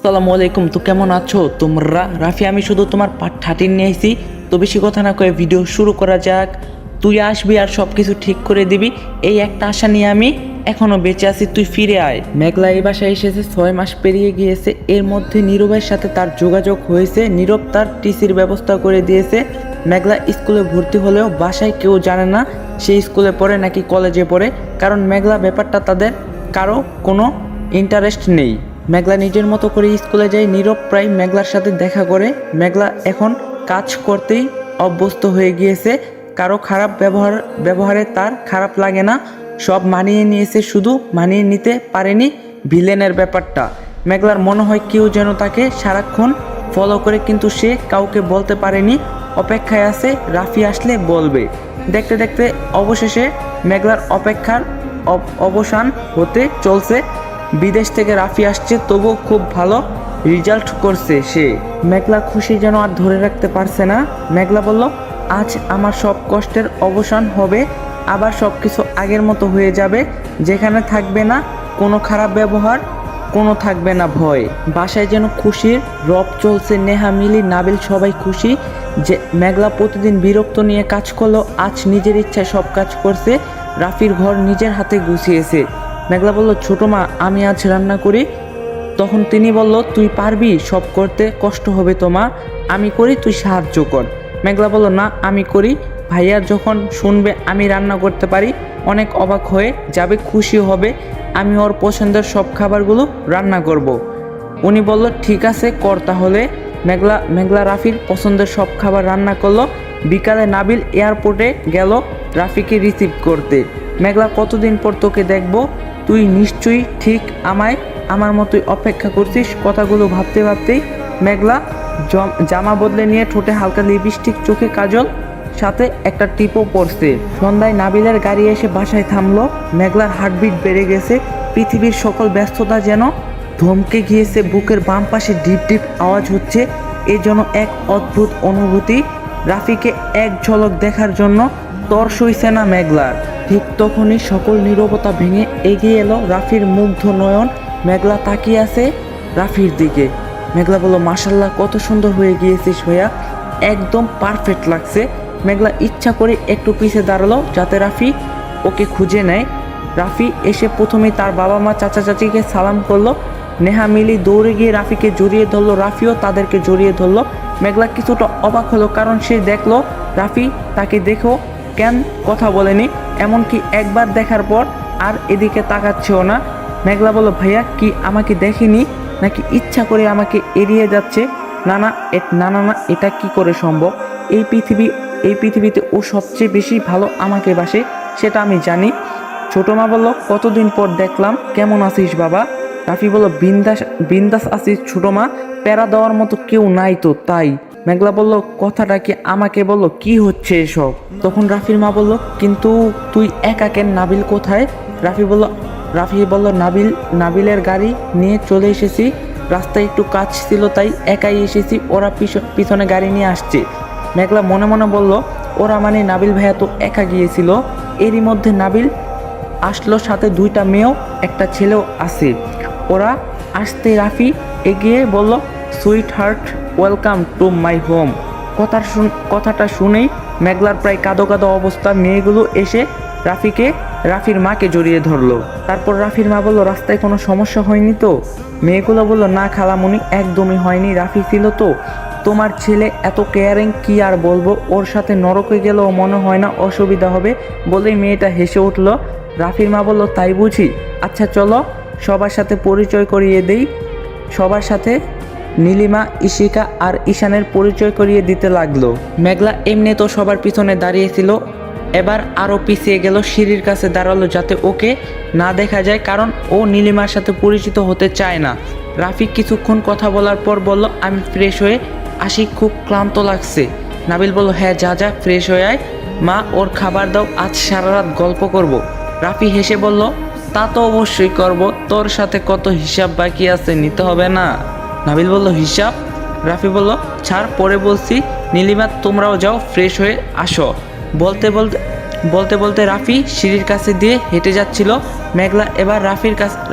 আসসালামু আলাইকুম। তো কেমন আছো তোমরা? রাফি, আমি শুধু তোমার পার্ট 13 নিয়ে এসেছি। তো বেশি কথা না কয়ে ভিডিও শুরু করা যাক। তুই আসবি আর সব কিছু ঠিক করে দিবি, এই একটা আশা নিয়ে আমি এখনো বেঁচে আছি। তুই ফিরে আয়। মেঘলা এই বাসায় এসেছে 6 মাস পেরিয়ে গিয়েছে। এর মধ্যে নীরবের সাথে তার যোগাযোগ হয়েছে। নীরব তার টিসির ব্যবস্থা করে দিয়েছে। মেঘলা স্কুলে ভর্তি হলেও বাসায় কেউ জানে না সে স্কুলে পড়ে নাকি কলেজে পড়ে, কারণ মেঘলা ব্যাপারটা তাদের কারো কোনো ইন্টারেস্ট নেই। মেঘলা নিজের মতো করে স্কুলে যায়। নীরব প্রায় মেঘলার সাথে দেখা করে। মেঘলা এখন কাজ করতেই অভ্যস্ত হয়ে গিয়েছে। কারো খারাপ ব্যবহারে তার খারাপ লাগে না। সব মানিয়ে নিয়েছে, শুধু মানিয়ে নিতে পারেনি ভিলেনের ব্যাপারটা। মেঘলার মনে হয় কেউ যেন তাকে সারাক্ষণ ফলো করে, কিন্তু সে কাউকে বলতে পারেনি। অপেক্ষায় আছে রাফি আসলে বলবে। দেখতে দেখতে অবশেষে মেঘলার অপেক্ষার অবসান হতে চলছে। বিদেশ থেকে রাফি আসছে, তবুও খুব ভালো রেজাল্ট করছে সে। মেঘলা খুশি যেন আর ধরে রাখতে পারছে না। মেঘলা বলল, আজ আমার সব কষ্টের অবসান হবে, আবার সব কিছু আগের মতো হয়ে যাবে, যেখানে থাকবে না কোনো খারাপ ব্যবহার, কোনো থাকবে না ভয়। বাসায় যেন খুশির রব চলছে। নেহা, মিলি, নাবিল সবাই খুশি যে মেঘলা প্রতিদিন বিরক্ত নিয়ে কাজ করলো, আজ নিজের ইচ্ছায় সব কাজ করছে। রাফির ঘর নিজের হাতে গুছিয়েছে। মেঘলা বলল, ছোট মা আমি আজ রান্না করি। তখন তিনি বলল, তুই পারবি সব করতে? কষ্ট হবে তো মা, আমি করি, তুই সাহায্য কর। মেঘলা বলল, না আমি করি। ভাইয়া যখন শুনবে আমি রান্না করতে পারি অনেক অবাক হয়ে যাবে, খুশি হবে। আমি ওর পছন্দের সব খাবারগুলো রান্না করব। উনি বলল, ঠিক আছে কর তাহলে। মেঘলা রাফির পছন্দের সব খাবার রান্না করলো। বিকালে নাবিল এয়ারপোর্টে গেল রাফিকে রিসিভ করতে। মেঘলা, কতদিন পর তোকে দেখব, তুই নিশ্চয়ই ঠিক আমার মতোই অপেক্ষা করছিস। কথাগুলো ভাবতে ভাবতেই মেঘলা জামা বদলে নিয়ে ঠোঁটে হালকা লিপস্টিক, চোখে কাজল, সাথে একটা টিপও পড়ছে। সন্ধ্যায় নাবিলের গাড়ি এসে বাসায় থামলো। মেঘলার হার্টবিট বেড়ে গেছে। পৃথিবীর সকল ব্যস্ততা যেন ধমকে গিয়েছে। বুকের বাম পাশে ডিপ ডিপ আওয়াজ হচ্ছে। এ যেন এক অদ্ভুত অনুভূতি। রাফিকে এক ঝলক দেখার জন্য তর সইছে না মেঘলার। ঠিক তখনই সকল নীরবতা ভেঙে এগিয়ে এলো রাফির মুগ্ধ নয়ন। মেঘলা তাকিয়ে আছে রাফির দিকে। মেঘলা বলল, মাশাল্লাহ কত সুন্দর হয়ে গিয়েছিস ভাইয়া, একদম পারফেক্ট লাগছে। মেঘলা ইচ্ছা করে একটু পিছিয়ে দাঁড়ালো যাতে রাফি ওকে খুঁজে নেয়। রাফি এসে প্রথমেই তার বাবা মা চাচা চাচিকে সালাম করলো। নেহা, মিলি দৌড়ে গিয়ে রাফিকে জড়িয়ে ধরলো। রাফিও তাদেরকে জড়িয়ে ধরলো। মেঘলা কিছুটা অবাক হলো, কারণ সে দেখলো রাফি তাকে দেখো কেন কথা বলেনি, এমনকি একবার দেখার পর আর এদিকে তাকাচ্ছেও না। মেঘলা বলল, ভাইয়া কি আমাকে দেখেনি নাকি ইচ্ছা করে আমাকে এড়িয়ে যাচ্ছে? না না না না না, এটা কি করে সম্ভব? এই পৃথিবীতে ও সবচেয়ে বেশি ভালো আমাকে বাসে, সেটা আমি জানি। ছোট মা বলল, কতদিন পর দেখলাম, কেমন আছিস বাবা? রাফি বলল, বিন্দাস আছিস ছোট মা, প্যারা দেওয়ার মতো কেউ নাই তো তাই। মেঘলা বলল, কথাটা কি আমাকে বলল, কি হচ্ছে এসব? তখন রাফির মা বলল, কিন্তু তুই একা কেন, নাবিল কোথায়? রাফি বলল, নাবিলের গাড়ি নিয়ে চলে এসেছি, রাস্তায় একটু কাজ ছিল তাই একাই এসেছি, ওরা পিছনে গাড়ি নিয়ে আসছে। মেঘলা মনে মনে বলল, ওরা মানে নাবিল ভাইয়া তো একা গিয়েছিল। এরই মধ্যে নাবিল আসলো, সাথে 2টা মেয়েও একটা ছেলেও আছে। ওরা আসতে রাফি এগিয়ে বলল, sweet heart welcome to my home. কথাটা শুনেই মেঘলার প্রায় কাঁদো কাঁদো অবস্থা। মেয়েগুলো এসে রাফির মাকে জড়িয়ে ধরলো। তারপর রাফির মা বলল, রাস্তায় কোনো সমস্যা হয়নি তো? মেয়েগুলো বলল, না খালামণি, একদমই হয়নি, রাফি ছিল তো। তোমার ছেলে এত কেয়ারিং, কি আর বলবো, ওর সাথে নরকে গেলেও মনে হয় না অসুবিধা হবে। বলেই মেয়েটা হেসে উঠল। রাফির মা বলল, তাই বুঝি, আচ্ছা চলো সবার সাথে পরিচয় করিয়ে দেই। সবার সাথে নীলিমা, ইশিকা আর ঈশানের পরিচয় করিয়ে দিতে লাগলো। মেঘলা এমনি তো সবার পিছনে দাঁড়িয়েছিল, এবার আরও পিছিয়ে গেল, সিঁড়ির কাছে দাঁড়ালো যাতে ওকে না দেখা যায়, কারণ ও নীলিমার সাথে পরিচিত হতে চায় না। রাফি কিছুক্ষণ কথা বলার পর বলল, আমি ফ্রেশ হয়ে আসি, খুব ক্লান্ত লাগছে। নাবিল বলল, হ্যাঁ যা ফ্রেশ হয়ে আয়। মা ওর খাবার দাও, আজ সারা রাত গল্প করব। রাফি হেসে বলল, তা তো অবশ্যই করব, তোর সাথে কত হিসাব বাকি আছে, নিতে হবে না? নাবিল বলল, হিসাব? রাফি বলল, ছাড়, পরে বলছি। নীলিমা তোমরাও যাও, ফ্রেশ হয়ে আসো। বলতে বলতে রাফি সিঁড়ির কাছে দিয়ে হেঁটে যাচ্ছিল। মেঘলা এবার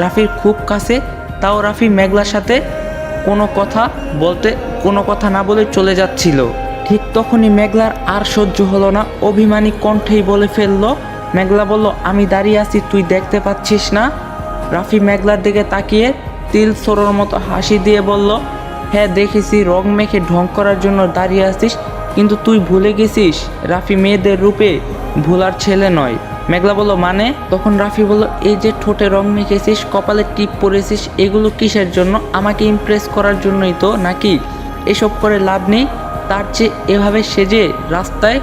রাফির খুব কাছে, তাও রাফি মেঘলার সাথে কোনো কথা না বলে চলে যাচ্ছিল। ঠিক তখনই মেঘলার আর সহ্য হলো না, অভিমানী কণ্ঠেই বলে ফেললো। মেঘলা বলল, আমি দাঁড়িয়ে আছি, তুই দেখতে পাচ্ছিস না? রাফি মেঘলার দিকে তাকিয়ে তিল সরোর মতো হাসি দিয়ে বলল, হ্যাঁ দেখেছি, রং মেখে ঢং করার জন্য দাঁড়িয়ে আছিস, কিন্তু তুই ভুলে গেছিস রাফি মেয়েদের রূপে ভোলার ছেলে নয়। মেঘলা বলল, মানে? তখন রাফি বলল, এই যে ঠোঁটে রং মেখেছিস, কপালে টিপ পরেছিস, এগুলো কিসের জন্য? আমাকে ইমপ্রেস করার জন্যই তো নাকি? এসব করে লাভ নেই, তার চেয়ে এভাবে সেজে রাস্তায়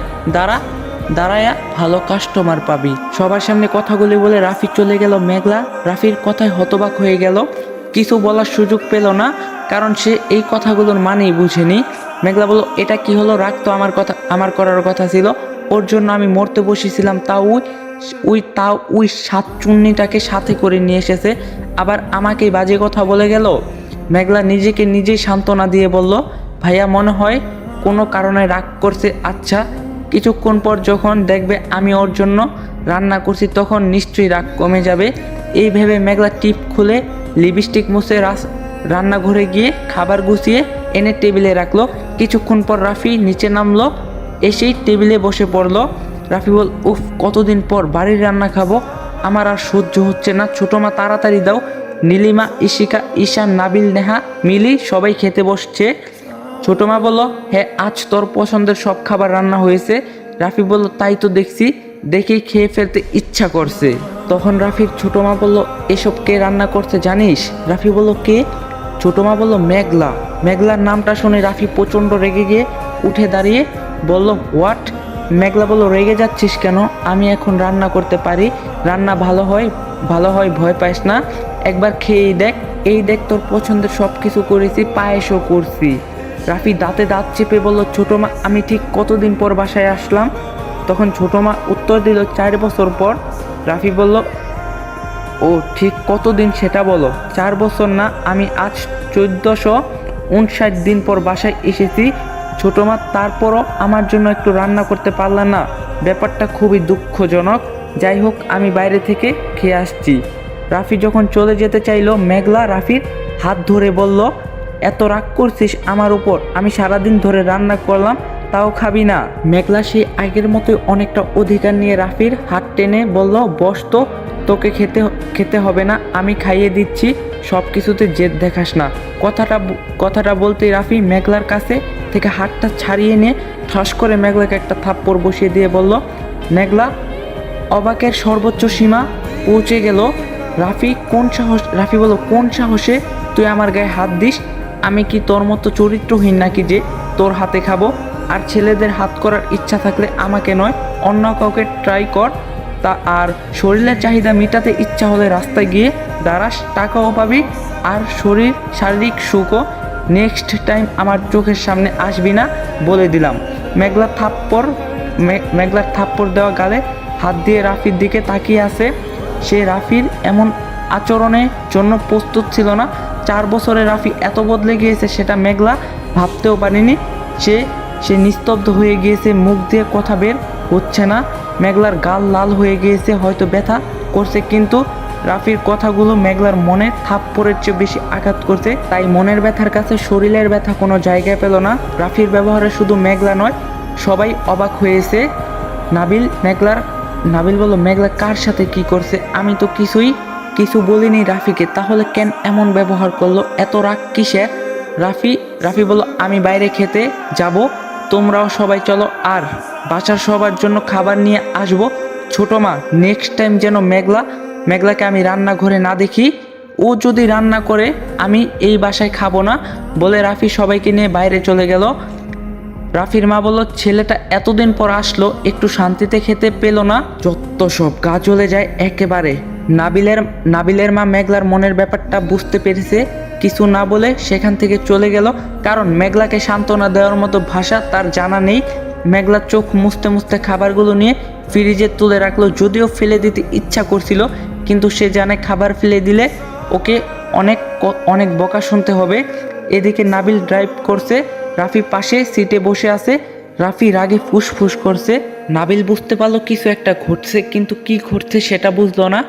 দাঁড়ায়া ভালো কাস্টমার পাবি। সবার সামনে কথাগুলি বলে রাফি চলে গেল। মেঘলা রাফির কথায় হতবাক হয়ে গেল, কিছু বলার সুযোগ পেল না, কারণ সে এই কথাগুলোর মানেই বুঝেনি। মেঘলা বলল, এটা কি হলো? রাগ তো আমার করার কথা ছিল, ওর জন্য আমি মরতে বসেছিলাম, তাও ওই সাতচুন্নিটাকে সাথে করে নিয়ে এসেছে, আবার আমাকেই বাজে কথা বলে গেল। মেঘলা নিজেকে নিজেই সান্ত্বনা দিয়ে বলল, ভাইয়া মনে হয় কোনো কারণে রাগ করছে। আচ্ছা, কিছুক্ষণ পর যখন দেখবে আমি ওর জন্য রান্না করছি, তখন নিশ্চয়ই রাগ কমে যাবে। এই ভেবে মেঘলা টিপ খুলে লিপস্টিক মুছে রান্নাঘরে গিয়ে খাবার গুছিয়ে এনে টেবিলে রাখলো। কিছুক্ষণ পর রাফি নিচে নামলো, এসেই টেবিলে বসে পড়লো। রাফি বল, উফ, কতদিন পর বাড়ির রান্না খাবো, আমার আর সহ্য হচ্ছে না। ছোটো মা তাড়াতাড়ি দাও। নীলিমা, ইশিকা, ঈশান, নাবিল, নেহা, মিলি সবাই খেতে বসছে। ছোটো মা বলল, হ্যাঁ আজ তোর পছন্দের সব খাবার রান্না হয়েছে। রাফি বলল, তাই তো দেখছি, দেখেই খেয়ে ফেলতে ইচ্ছা করছে। তখন রাফির ছোটো মা বলল, এসব কে রান্না করছে জানিস? রাফি বলল, কে? ছোটো মা বলল, মেঘলা। মেঘলার নামটা শুনে রাফি প্রচণ্ড রেগে গিয়ে উঠে দাঁড়িয়ে বলল, হোয়াট? মেঘলা বলল, রেগে যাচ্ছিস কেন? আমি এখন রান্না করতে পারি, রান্না ভালো হয়, ভয় পাইস না, একবার খেয়েই দেখ। এই দেখ, তোর পছন্দের সব কিছু করেছি, পায়েসও করছি। রাফি দাঁতে দাঁত চেপে বলল, ছোটো মা, আমি ঠিক কতদিন পর বাসায় আসলাম? তখন ছোটো মা উত্তর দিল, 4 বছর পর। রাফি বলল, ও ঠিক কতদিন সেটা বলো। 4 বছর না, আমি আজ 1459 দিন পর বাসায় এসেছি। ছোটো মা, তারপরও আমার জন্য একটু রান্না করতে পারলাম না, ব্যাপারটা খুবই দুঃখজনক। যাই হোক, আমি বাইরে থেকে খেয়ে আসছি। রাফি যখন চলে যেতে চাইলো, মেঘলা রাফির হাত ধরে বলল, এত রাগ করছিস আমার উপর? আমি সারাদিন ধরে রান্না করলাম, তাও খাবি না? মেঘলা সেই আগের মতোই অনেকটা অধিকার নিয়ে রাফির হাত টেনে বলল, বস তো, তোকে খেতে হবে না, আমি খাইয়ে দিচ্ছি, সব কিছুতে জেদ দেখাস না। কথাটা বলতেই রাফি মেঘলার কাছে থেকে হাতটা ছাড়িয়ে নিয়ে ঠাস করে মেঘলাকে একটা থাপ্পড় বসিয়ে দিয়ে বলল, মেঘলা অবাকের সর্বোচ্চ সীমা পৌঁছে গেল। রাফি বলল, কোন সাহসে তুই আমার গায়ে হাত দিস? আমি কি তোর মতো চরিত্রহীন নাকি যে তোর হাতে খাবো? আর ছেলেদের হাত করার ইচ্ছা থাকলে আমাকে নয়, অন্য কাউকে ট্রাই কর। আর শরীরের চাহিদা মেটাতে ইচ্ছা হলে রাস্তায় গিয়ে দাঁড়াস, টাকাও পাবি আর শারীরিক সুখও। নেক্সট টাইম আমার চোখের সামনে আসবি না, বলে দিলাম। মেঘলার থাপ্পড় দেওয়া গালে হাত দিয়ে রাফির দিকে তাকিয়ে আছে। সে রাফির এমন আচরণের জন্য প্রস্তুত ছিল না। 4 বছরে রাফি এত বদলে গিয়েছে সেটা মেঘলা ভাবতেও পারেনি। সে নিস্তব্ধ হয়ে গিয়েছে, মুখ দিয়ে কথা বের হচ্ছে না। মেঘলার গাল লাল হয়ে গিয়েছে, হয়তো ব্যথা করছে, কিন্তু রাফির কথাগুলো মেঘলার মনে থাপ্পড়ের চেয়ে বেশি আঘাত করছে। তাই মনের ব্যথার কাছে শরীরের ব্যথা কোনো জায়গায় পেল না। রাফির ব্যবহারে শুধু মেঘলা নয়, সবাই অবাক হয়েছে। নাবিল বলল, মেঘলা কার সাথে কি করছে? আমি তো কিছু বলিনি রাফিকে, তাহলে কেন এমন ব্যবহার করলো? এত রাগ কিসের? রাফি বলল, আমি বাইরে খেতে যাব, তোমরাও সবাই চলো, আর বাসার সবার জন্য খাবার নিয়ে আসবো। ছোটো মা, নেক্সট টাইম যেন মেঘলাকে আমি রান্নাঘরে না দেখি। ও যদি রান্না করে আমি এই বাসায় খাবো না, বলে রাফি সবাইকে নিয়ে বাইরে চলে গেল। রাফির মা বলল, ছেলেটা এতদিন পর আসলো, একটু শান্তিতে খেতে পেল না, যত সব, গা জ্বলে যায় একেবারে। নাবিলের মা মেঘলার মনের ব্যাপারটা বুঝতে পেরেছে, কিছু না বলে সেখান থেকে চলে গেল, কারণ মেঘলাকে সান্ত্বনা দেওয়ার মতো ভাষা তার জানা নেই। মেঘলা চোখ মুছতে মুছতে খাবারগুলো নিয়ে ফ্রিজে তুলে রাখলো। যদিও ফেলে দিতে ইচ্ছা করছিল, কিন্তু সে জানে খাবার ফেলে দিলে ওকে অনেক বকা শুনতে হবে। এদিকে নাবিল ড্রাইভ করছে, রাফি পাশে সিটে বসে আছে। রাফি রাগে ফুসফুস করছে। নাবিল বুঝতে পারলো কিছু একটা ঘটছে, কিন্তু কি ঘটছে সেটা বুঝলো না।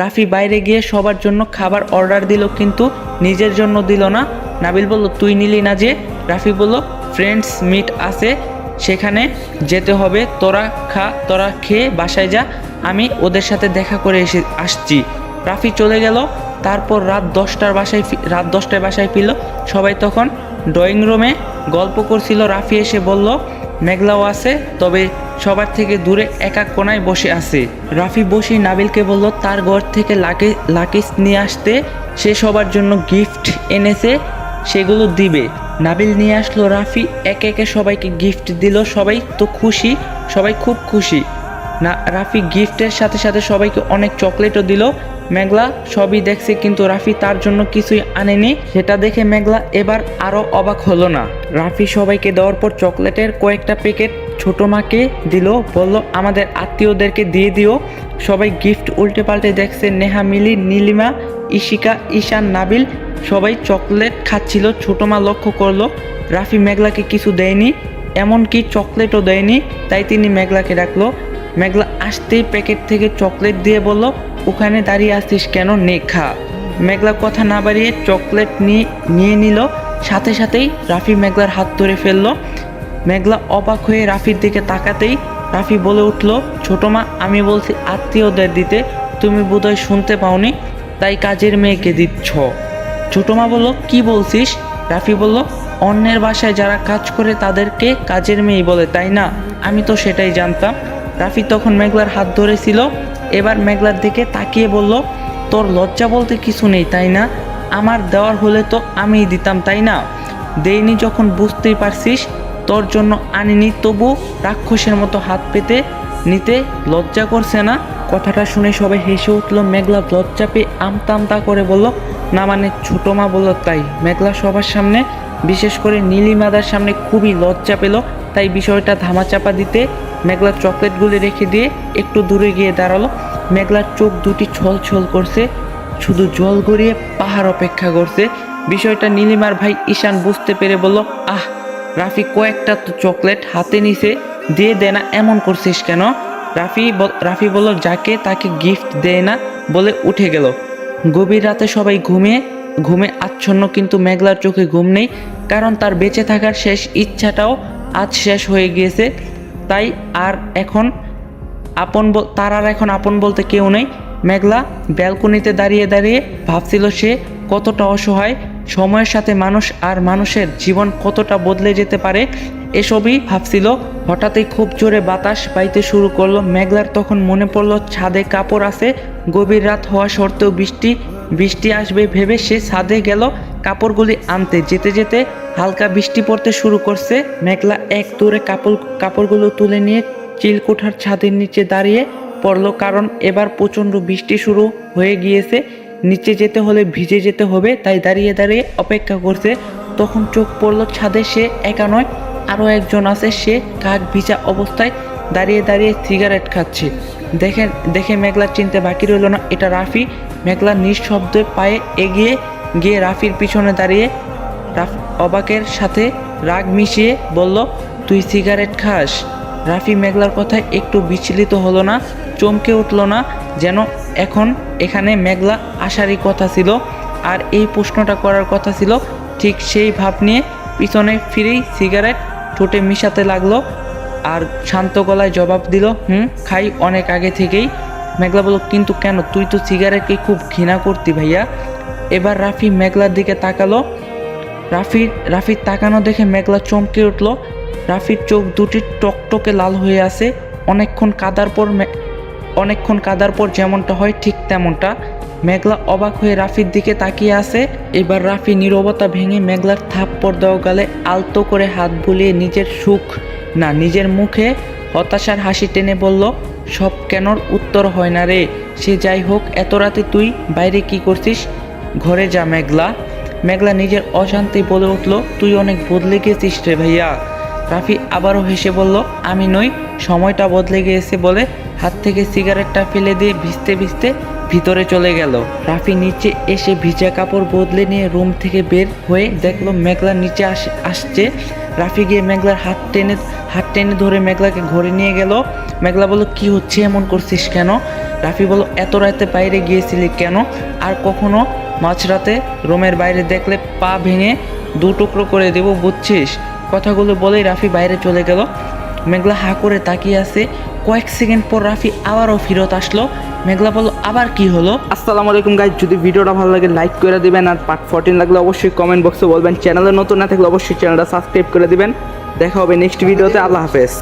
রাফি বাইরে গিয়ে সবার জন্য খাবার অর্ডার দিল, কিন্তু নিজের জন্য দিল না। নাবিল বলল তুই নিলি না যে? রাফি বলল ফ্রেন্ডস মিট আছে, সেখানে যেতে হবে, তোরা খেয়ে বাসায় যা, আমি ওদের সাথে দেখা করে আসছি। রাফি চলে গেল। তারপর রাত 10টায় বাসায় ফিরল। সবাই তখন ড্রয়িং রুমে গল্প করছিল। রাফি এসে বলল মেঘলাও আছে, তবে সবার থেকে দূরে একা কোনায় বসে আছে। রাফি বসে নাবিলকে বলল তার ঘর থেকে লাকিস নিয়ে আসতে, সে সবার জন্য গিফট এনেছে, সেগুলো দিবে। নাবিল নিয়ে আসলো। রাফি একে একে সবাইকে গিফট দিল। সবাই তো খুশি, সবাই খুব খুশি। না, রাফি গিফটের সাথে সাথে সবাইকে অনেক চকলেটও দিল। মেঘলা সবই দেখছে, কিন্তু রাফি তার জন্য কিছুই আনেনি। সেটা দেখে মেঘলা এবার আরও অবাক হলো না। রাফি সবাইকে দেওয়ার পর চকলেটের কয়েকটা প্যাকেট ছোটো মাকে দিল, বলল আমাদের আত্মীয়দেরকে দিয়ে দিও। সবাই গিফট উল্টে পাল্টে দেখছে। নেহা, মিলি, নীলিমা, ইশিকা, ঈশান, নাবিল সবাই চকলেট খাচ্ছিল। ছোটো মা লক্ষ্য করলো রাফি মেঘলাকে কিছু দেয়নি, এমনকি চকলেটও দেয়নি। তাই তিনি মেঘলাকে ডাকলো। মেঘলা আসতেই প্যাকেট থেকে চকলেট দিয়ে বলল ওখানে দাঁড়িয়ে আসছিস কেন, নে খা। মেঘলা কথা না বাড়িয়ে চকলেট নিয়ে নিল। সাথে সাথেই রাফি মেঘলার হাত ধরে ফেললো। মেঘলা অবাক হয়ে রাফির দিকে তাকাতেই রাফি বলে উঠল ছোটো মা, আমি বলছি আত্মীয়দের দিতে, তুমি বোধহয় শুনতে পাওনি, তাই কাজের মেয়েকে দিচ্ছ। ছোটো মা বলল কি বলছিস? রাফি বলল অন্যের বাসায় যারা কাজ করে তাদেরকে কাজের মেয়ে বলে, তাই না? আমি তো সেটাই জানতাম। রাফি তখন মেঘলার হাত ধরেছিল। এবার মেঘলার দিকে তাকিয়ে বলল তোর লজ্জা বলতে কিছু নেই তাই না? আমার দেওয়ার হলে তো আমিই দিতাম, তাই না? দেইনি যখন বুঝতেই পারছিস, তোর জন্য আনিনি, তবু রাক্ষসের মতো হাত পেতে নিতে লজ্জা করছে না? কথাটা শুনে সবাই হেসে উঠল। মেঘলা লজ্জা পেয়ে আমতা করে বলল না, মানে ছোটো মা বলল তাই। মেঘলা সবার সামনে, বিশেষ করে নীলিমাদার সামনে খুবই লজ্জা পেল। তাই বিষয়টা ধামাচাপা দিতে মেঘলা চকলেটগুলি রেখে দিয়ে একটু দূরে গিয়ে দাঁড়ালো। মেঘলার চোখ দুটি ছল করছে, শুধু জল গড়িয়ে পাহাড় অপেক্ষা করছে। বিষয়টা নীলিমার ভাই ঈশান বুঝতে পেরে বলল আহ রাফি, কয়েকটা তো চকলেট হাতে নিছে, দিয়ে দে না, এমন করছিস কেন? রাফি বলল যাকে তাকে গিফট দেয় না বলে উঠে গেল। গভীর রাতে সবাই ঘুমে আচ্ছন্ন, কিন্তু মেঘলার চোখে ঘুম নেই, কারণ তার বেঁচে থাকার শেষ ইচ্ছাটাও আজ শেষ হয়ে গিয়েছে। তাই তার আর এখন আপন বলতে কেউ নেই। মেঘলা ব্যালকনিতে দাঁড়িয়ে ভাবছিল সে কতটা অসহায়, সময়ের সাথে মানুষ আর মানুষের জীবন কতটা বদলে যেতে পারে, এসবই ভাবছিল। হঠাৎই খুব জোরে বাতাস বাইতে শুরু করলো। মেঘলার তখন মনে পড়লো ছাদে কাপড় আছে। গভীর রাত হওয়া সত্ত্বেও বৃষ্টি আসবে ভেবে সে ছাদে গেল কাপড়গুলি আনতে। যেতে হালকা বৃষ্টি পড়তে শুরু করছে। মেঘলা এক দৌড়ে কাপড়গুলো তুলে নিয়ে চিলকোঠার ছাদের নিচে দাঁড়িয়ে পড়লো, কারণ এবার প্রচণ্ড বৃষ্টি শুরু হয়ে গিয়েছে। নিচে যেতে হলে ভিজে যেতে হবে, তাই দাঁড়িয়ে অপেক্ষা করছে। তখন চোখ পড়লো ছাদে, সে একা নয়, আরও একজন আছে। সে কাক ভিজা অবস্থায় দাঁড়িয়ে সিগারেট খাচ্ছে। দেখে মেঘলা চিনতে বাকি রইল না, এটা রাফি। মেঘলা নিঃশব্দে পায়ে এগিয়ে গিয়ে রাফির পিছনে দাঁড়িয়ে অবাকের সাথে রাগ মিশিয়ে বলল তুই সিগারেট খাস? রাফি মেঘলার কথায় একটু বিচলিত হলো না, চমকে উঠল না, যেন এখানে মেঘলা আসারই কথা ছিল আর এই প্রশ্নটা করার কথা ছিল। ঠিক সেই ভাব নিয়ে পিছনে ফিরেই সিগারেট ঠোঁটে মিশাতে লাগলো আর শান্ত গলায় জবাব দিল খাই অনেক আগে থেকেই। মেঘলা বলল কিন্তু কেন? তুই তো সিগারেটকে খুব ঘৃণা করতি ভাইয়া। এবার রাফি মেঘলার দিকে তাকালো। রাফির তাকানো দেখে মেঘলা চমকে উঠল। রাফির চোখ দুটি টকটকে লাল হয়ে আছে। অনেকক্ষণ কাদার পর যেমনটা হয় ঠিক তেমনটা। মেঘলা অবাক হয়ে রাফির দিকে তাকিয়ে আছে। এবার রাফি নীরবতা ভেঙে মেঘলার থাপ্পড় দেওয়া গালে আলতো করে হাত বুলিয়ে নিজের মুখে হতাশার হাসি টেনে বলল সব কেনর উত্তর হয় না রে। সে যাই হোক, এত রাতে তুই বাইরে কি করছিস? ঘরে যা মেঘলা। মেঘলা নিজের অশান্তি বলে উঠল তুই অনেক বদলে গেছিস রে ভাইয়া। রাফি আবারও হেসে বলল আমি নই, সময়টা বদলে গিয়েছে বলে হাত থেকে সিগারেটটা ফেলে দিয়ে ভিজতে ভিতরে চলে গেল। রাফি নিচে এসে ভিজা কাপড় বদলে নিয়ে রুম থেকে বের হয়ে দেখলো মেঘলা নিচে আসছে। রাফি গিয়ে মেঘলার হাত টেনে ধরে মেঘলাকে ঘরে নিয়ে গেল। মেঘলা বলল কি হচ্ছে, এমন করছিস কেন? রাফি বলল এত রাতে বাইরে গিয়েছিলি কেন? আর কখনো মাঝরাতে রুমের বাইরে দেখলে পা ভেঙে দু টুকরো করে দেবো, বুঝছিস? কথাগুলো বলেই রাফি বাইরে চলে গেল। মেঘলা হা করে তাকিয়ে আছে। কয়েক সেকেন্ড পর রাফি আবারও ফেরত আসলো। মেঘলা বলল, আবার কি হলো? আসসালামু আলাইকুম গাইজ, যদি ভিডিওটা ভালো লাগে লাইক করে দিবেন, আর পার্ট 14 লাগলে অবশ্যই কমেন্ট বক্সে বলবেন। চ্যানেলে নতুন না থাকলে অবশ্যই চ্যানেলটা সাবস্ক্রাইব করে দিবেন। দেখা হবে নেক্সট ভিডিওতে। আল্লাহ হাফেজ।